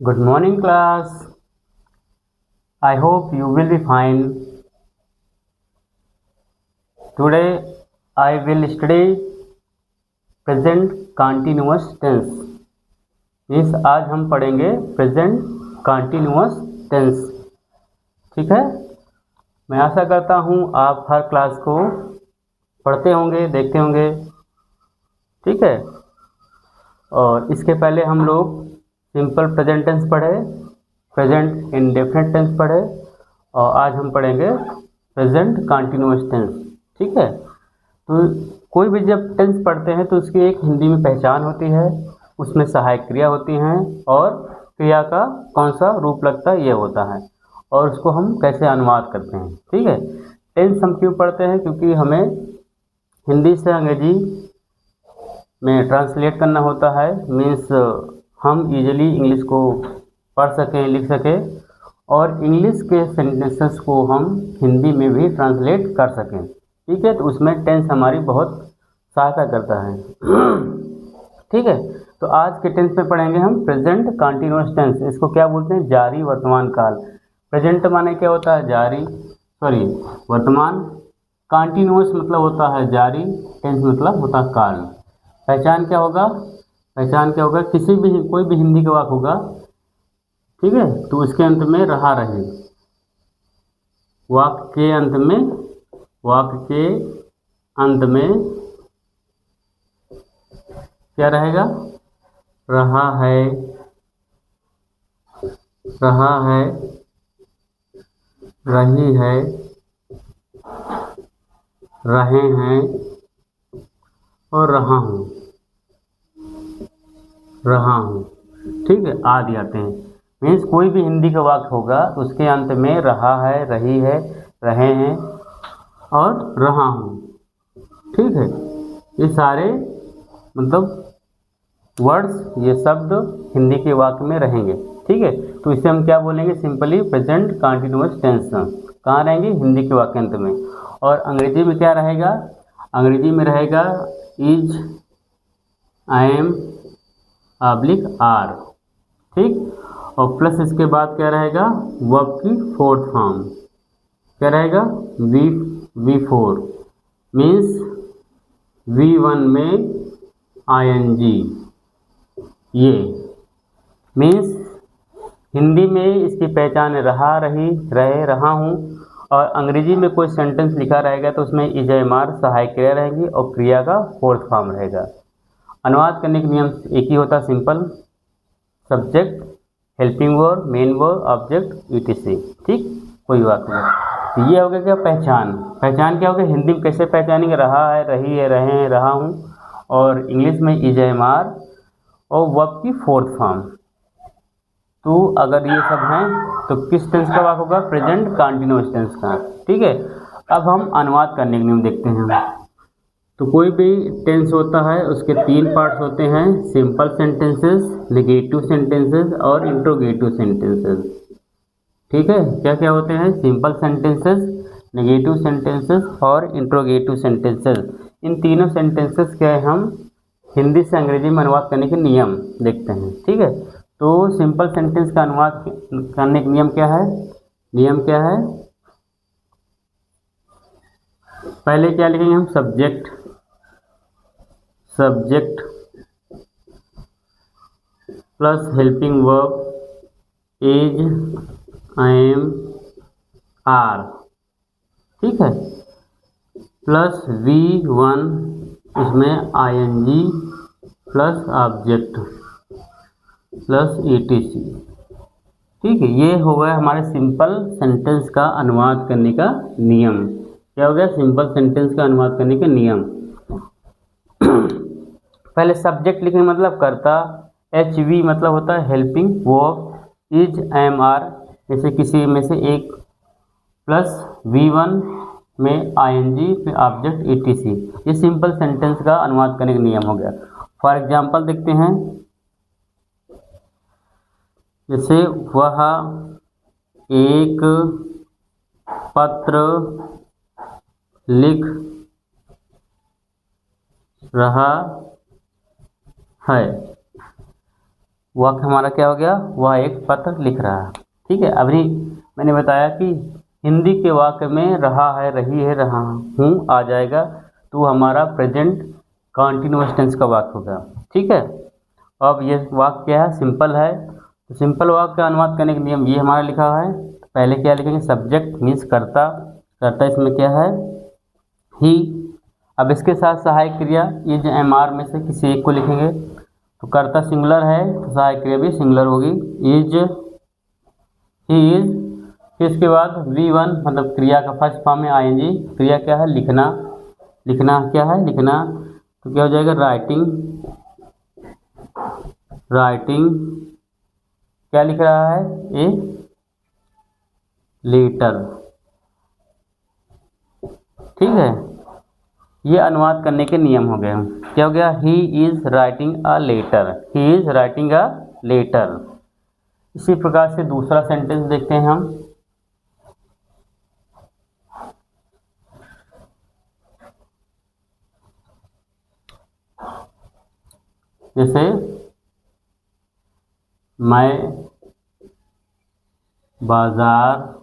Good morning, class. I hope you will be fine. Today, I will study present continuous tense. इस आज हम पढ़ेंगे present continuous tense. ठीक है, मैं आशा करता हूँ आप हर क्लास को पढ़ते होंगे, देखते होंगे। ठीक है, और इसके पहले हम लोग सिंपल प्रेजेंट टेंस पढ़े, प्रेजेंट इंडेफिनिट टेंस पढ़े, और आज हम पढ़ेंगे प्रेजेंट कंटिन्यूअस टेंस। ठीक है, तो कोई भी जब टेंस पढ़ते हैं तो उसकी एक हिंदी में पहचान होती है, उसमें सहायक क्रिया होती हैं और क्रिया का कौन सा रूप लगता है ये होता है, और उसको हम कैसे अनुवाद करते हैं। ठीक है, टेंस हम क्यों पढ़ते हैं? क्योंकि हमें हिंदी से अंग्रेजी में ट्रांसलेट करना होता है। मीन्स हम इजीली इंग्लिश को पढ़ सकें, लिख सकें, और इंग्लिश के सेंटेंसेस को हम हिंदी में भी ट्रांसलेट कर सकें। ठीक है, तो उसमें टेंस हमारी बहुत सहायता करता है। ठीक है, तो आज के टेंस में पढ़ेंगे हम प्रेजेंट कंटिन्यूअस टेंस। इसको क्या बोलते हैं? जारी वर्तमान काल। प्रेजेंट माने क्या होता है? जारी, वर्तमान। कंटिन्यूअस मतलब होता है जारी, टेंस मतलब होता है काल। पहचान क्या होगा? किसी भी कोई भी हिंदी का वाक्य होगा, ठीक है, तो उसके अंत में रहा रहे। वाक्य के अंत में क्या रहेगा? रहा है, रही है, रहे हैं और रहा हूँ। ठीक है, आदि आते हैं। मीन्स कोई भी हिंदी का वाक्य होगा तो उसके अंत में रहा है, रही है, रहे हैं और रहा हूँ। ठीक है, ये सारे मतलब वर्ड्स, ये शब्द हिंदी के वाक्य में रहेंगे। ठीक है, तो इसे हम क्या बोलेंगे? Simply present continuous tense. कहाँ रहेंगे? हिंदी के वाक्य अंत में। और अंग्रेजी में क्या रहेगा? अंग्रेजी में रहेगा इज, आई एम, आर। ठीक, और प्लस इसके बाद क्या रहेगा? वर्ब की फोर्थ फॉर्म क्या रहेगा? V4 मीन्स V1 में ing। ये मीन्स हिंदी में इसकी पहचान रहा, रही, रहे, रहा हूँ, और अंग्रेजी में कोई सेंटेंस लिखा रहेगा तो उसमें इज, एम, आर सहायक क्रिया रहेगी और क्रिया का फोर्थ फॉर्म रहेगा। अनुवाद करने के नियम एक ही होता, simple. Subject, helping verb, main verb, object, etc। ठीक, कोई बात नहीं। तो ये हो गया क्या? पहचान क्या होगा? हिंदी में कैसे पहचानेंगे? रहा है, रही है, रहे हैं, रहा हूँ, और इंग्लिश में इज, एम, आर और वर्ब की फोर्थ फॉर्म। तो अगर ये सब हैं तो किस टेंस का वाक्य होगा? प्रेजेंट कंटिन्यूअस टेंस का। ठीक है, अब हम अनुवाद करने के नियम देखते हैं। तो कोई भी टेंस होता है उसके तीन पार्ट्स होते हैं, सिंपल सेंटेंसेस, नेगेटिव सेंटेंसेस और इंट्रोगेटिव सेंटेंसेस। ठीक है, क्या क्या होते हैं? सिंपल सेंटेंसेस, नेगेटिव सेंटेंसेस और इंट्रोगेटिव सेंटेंसेस। इन तीनों सेंटेंसेस के हम हिंदी से अंग्रेजी में अनुवाद करने के नियम देखते हैं। ठीक है, तो सिंपल सेंटेंस का अनुवाद करने का नियम क्या है? पहले क्या लिखेंगे हम? Subject plus helping verb is, I am, are. ठीक है, प्लस V1 इसमें ing plus object plus etc। ठीक है, ये हो गया हमारे सिंपल सेंटेंस का अनुवाद करने का नियम। क्या हो गया? सिंपल सेंटेंस का अनुवाद करने का नियम। पहले सब्जेक्ट लिखने मतलब कर्ता, HV मतलब होता है helping verb, is, am, are जैसे किसी में से एक, प्लस V1 में ing फिर ऑब्जेक्ट etc। ये सिंपल सेंटेंस का अनुवाद करने का नियम हो गया। फॉर एग्जांपल देखते हैं, जैसे वह एक पत्र लिख रहा है। वाक्य हमारा क्या हो गया, वह एक पत्र लिख रहा है। ठीक है, अभी मैंने बताया कि हिंदी के वाक्य में रहा है, रही है, रहा हूँ आ जाएगा तो हमारा प्रेजेंट कंटिन्यूअस टेंस का वाक्य होगा। ठीक है, अब ये वाक्य क्या है, सिंपल है। तो सिंपल वाक्य का अनुवाद करने के नियम ये हमारा लिखा है। पहले क्या लिखेंगे, सब्जेक्ट मीन्स कर्ता, कर्ता इसमें क्या है, ही। अब इसके साथ सहायक क्रिया, ये जो एम में से किसी एक को लिखेंगे। तो कर्ता सिंगुलर है तो सहायक क्रिया भी सिंगुलर होगी, इज, ही इज। फिर इसके बाद V1 मतलब क्रिया का फर्स्ट फॉर्म है ING, क्रिया क्या है, लिखना, लिखना क्या है, लिखना। तो क्या हो जाएगा, राइटिंग, राइटिंग क्या लिख रहा है, ए लेटर। ठीक है, ये अनुवाद करने के नियम हो गए। क्या हो गया, he is writing a letter, he is writing a letter. इसी प्रकार से दूसरा सेंटेंस देखते हैं हम। जैसे मैं बाजार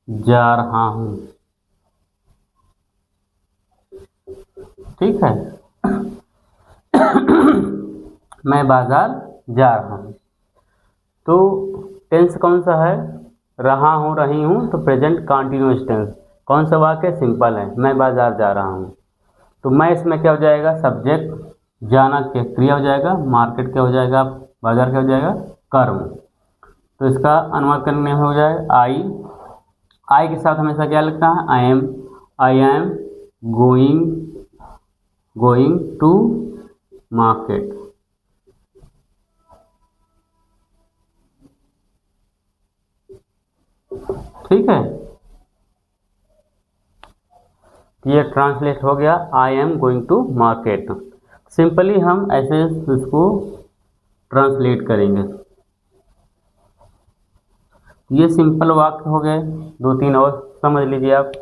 जा रहा हूँ। ठीक है मैं बाजार जा रहा हूँ। तो टेंस कौन सा है, रहा हूँ, रही हूँ, तो प्रेजेंट कंटिन्यूअस टेंस। कौन सा वाक्य, सिंपल है, मैं बाजार जा रहा हूँ। तो मैं इसमें क्या हो जाएगा, सब्जेक्ट, जाना क्या क्रिया हो जाएगा, मार्केट क्या हो जाएगा, बाजार क्या हो जाएगा, कर्म। तो इसका अनुवाद करने में हो जाए आई के साथ हमेशा क्या लगता है, I am going to market. ठीक है, ये ट्रांसलेट हो गया, I am going to market. Simply हम ऐसे इसको ट्रांसलेट करेंगे। ये सिंपल वाक्य हो गए, दो तीन और समझ लीजिए आप।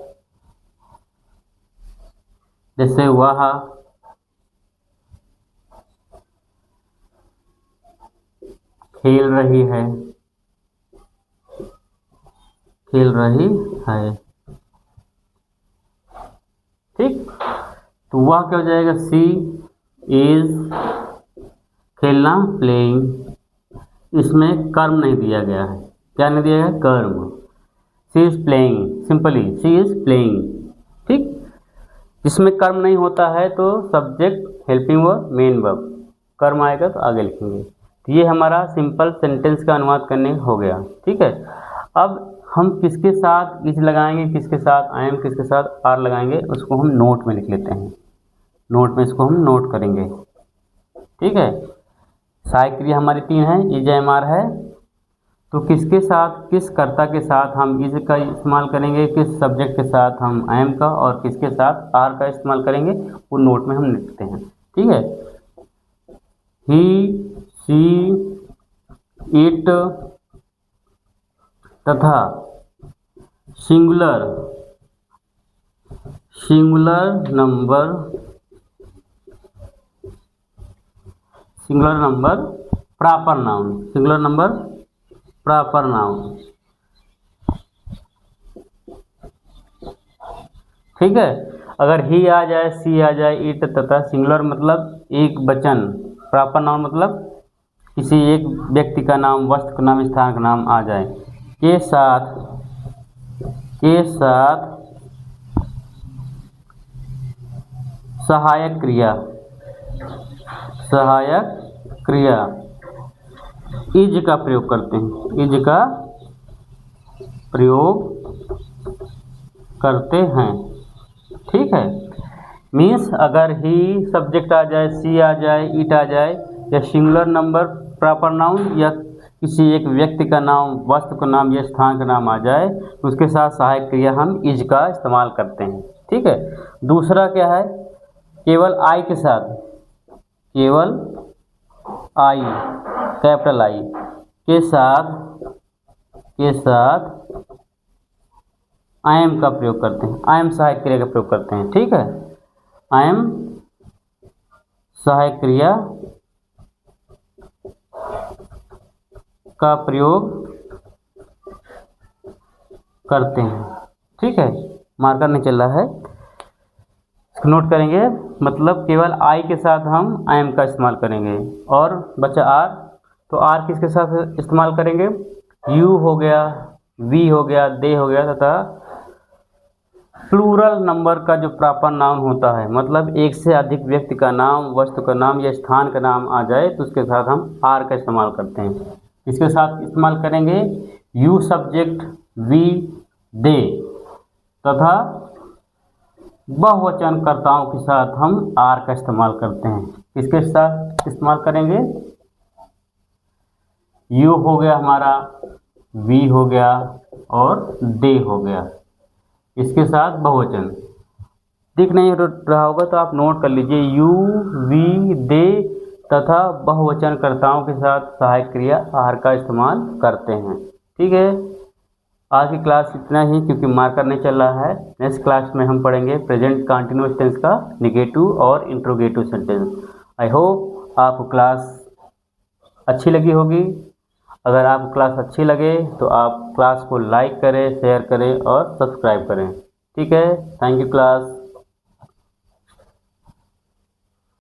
जैसे वह खेल रही है, खेल रही है। ठीक, तो वह क्या हो जाएगा, सी इज, खेलना प्लेइंग। इसमें कर्म नहीं दिया गया है, क्या नहीं दिया गया, कर्म। She is playing, simply she is playing. ठीक, इसमें कर्म नहीं होता है तो subject, helping verb, main verb, कर्म आएगा तो आगे लिखेंगे। तो ये हमारा सिंपल सेंटेंस का अनुवाद करने हो गया। ठीक है, अब हम किसके साथ इज लगाएंगे, किसके साथ आई एम, किसके साथ आर लगाएंगे, उसको हम नोट में लिख लेते हैं। नोट में इसको हम नोट करेंगे। ठीक है, सहायक क्रिया हमारी तीन है, इज, एम, आर है। तो किसके साथ, किस कर्ता के साथ हम इज का इस्तेमाल करेंगे, किस सब्जेक्ट के साथ हम आई एम का, और किसके साथ आर का इस्तेमाल करेंगे, वो नोट में हम लिखते हैं। ठीक है, ही, सी, इट तथा singular number proper noun, singular number proper noun. ठीक है, अगर ही आ जाए, सी आ जाए, इट तथा सिंगुलर मतलब एक वचन, प्रॉपर नाउन मतलब किसी एक व्यक्ति का नाम, वस्तु का नाम, स्थान का नाम आ जाए, के साथ सहायक क्रिया इज का प्रयोग करते हैं, इज का प्रयोग करते हैं। ठीक है, मीन्स अगर ही सब्जेक्ट आ जाए, सी आ जाए, इट आ जाए, या सिंगुलर नंबर प्रॉपर नाउन, या किसी एक व्यक्ति का नाम, वस्तु का नाम या स्थान का नाम आ जाए, तो उसके साथ सहायक क्रिया हम इज का इस्तेमाल करते हैं। ठीक है, दूसरा क्या है, केवल आई के साथ, केवल आई, कैपिटल आई के साथ आई एम का प्रयोग करते हैं, आई एम सहायक क्रिया का प्रयोग करते हैं। ठीक है, आई एम सहायक क्रिया का प्रयोग करते हैं। ठीक है, मार्कर नहीं चल रहा है, इसको नोट करेंगे। मतलब केवल आई के साथ हम आई एम का इस्तेमाल करेंगे। और बचा आर, तो आर किसके साथ इस्तेमाल करेंगे? यू हो गया, वी हो गया, दे हो गया, तथा प्लूरल नंबर का जो प्रॉपर नाउन होता है, मतलब एक से अधिक व्यक्ति का नाम, वस्तु का नाम या स्थान का नाम आ जाए तो उसके साथ हम आर का इस्तेमाल करते हैं। इसके साथ इस्तेमाल करेंगे यू सब्जेक्ट, वी दे, तथा बहुवचनकर्ताओं के साथ हम आर का इस्तेमाल करते हैं। किसके साथ इस्तेमाल करेंगे? यू हो गया हमारा, वी हो गया और दे हो गया, इसके साथ बहुवचन। दिख नहीं रहा होगा तो आप नोट कर लीजिए, यू वी दे तथा बहुवचनकर्ताओं के साथ सहायक क्रिया आर का इस्तेमाल करते हैं। ठीक है, आज की क्लास इतना ही, क्योंकि मार्कर नहीं चल रहा है। नेक्स्ट क्लास में हम पढ़ेंगे प्रेजेंट कंटिन्यूअस टेंस का नेगेटिव और इंट्रोगेटिव सेंटेंस। आई होप आपको क्लास अच्छी लगी होगी। अगर आपको क्लास अच्छी लगे तो आप क्लास को लाइक करें, शेयर करें और सब्सक्राइब करें। ठीक है, थैंक यू क्लास।